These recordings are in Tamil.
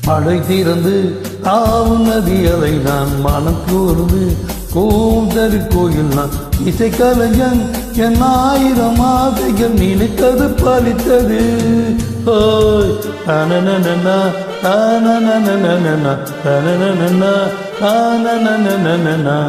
மழை திறந்து ஆவும் நதிகளை நான் மனம் கூர்ந்து கூந்தரி கோயில் நான் இசைக்கலைஞன் என் 1000 ஆசைகள் நினைத்தது பலித்தது. ஆனனனனா ஆனனனனனா ஆனனனனா ஆனனனனனா.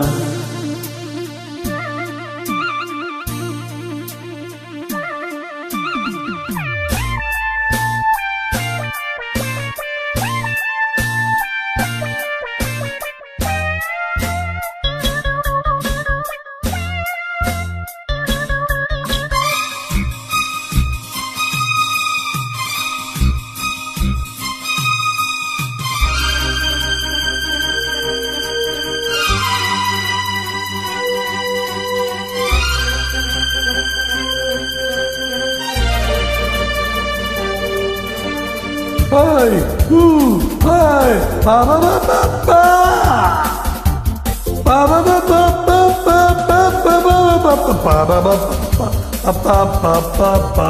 Hey, hey, ba ba ba ba ba, ba ba ba ba ba ba ba ba ba ba ba ba ba ba ba.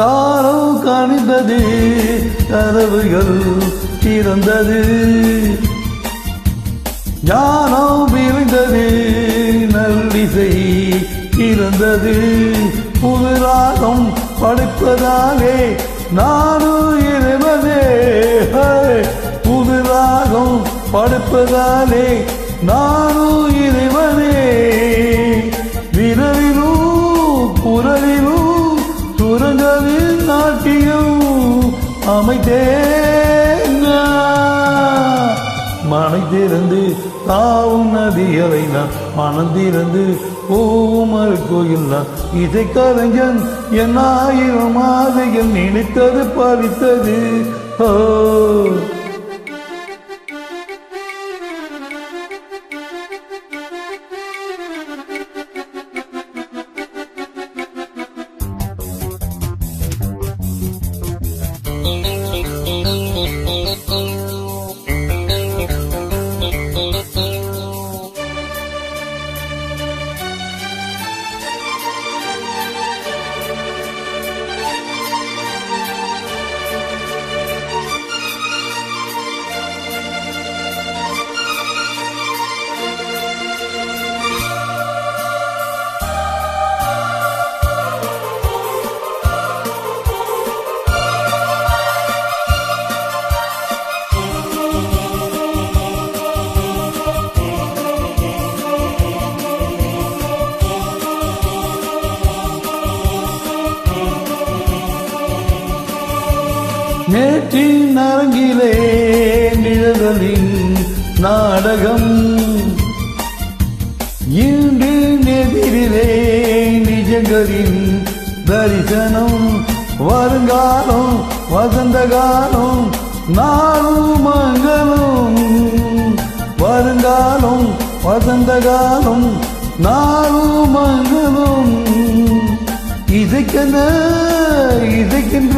தாரம் காணிந்தது, கதவுகள் திறந்தது, ஞானம் விளைந்தது, நல்லிசை இருந்தது. புது ராகம் படைப்பதாலே நானும் இறைவனே, புது ராகம் படைப்பதாலே நானும் இறைவனே. விரலிலும் குரலிலும் சுரங்களின் நாட்டியம் அமைத்தேன். மனை திறந்து தாவும் நதிகளை நான் மனம் திறந்து ஓமர் கோயில் நான் இசைக்கலைஞன் என் 1000 ஆசைகள் நினைத்தது பலித்தது. நேற்றின் அரங்கிலே நிழலின் நாடகம், இன்று எதிரிலே நிஜங்களின் தரிசனம். வருங்காலம் வசந்த காலம் நாளும் மங்களம், வருங்காலம் வசந்த காலம் நாளும் மங்களம். இசைக்கின்ற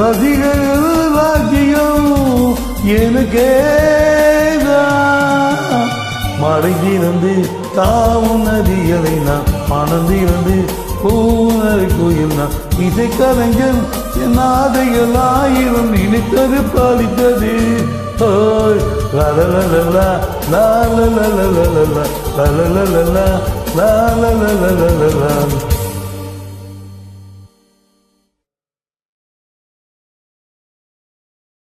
ரசிகர்கள் ராஜ்யம் எனக்கேதான். மழை திறந்து தாவும் நதிகளை நான் மனம் திறந்து பூனரை கோயில் நான் இசைக்கலைஞன் என் ஆதைகள் 1000 நினைத்தது பலித்தது. லலலலலா லலலலலலா லலலலலா லலலலலலா.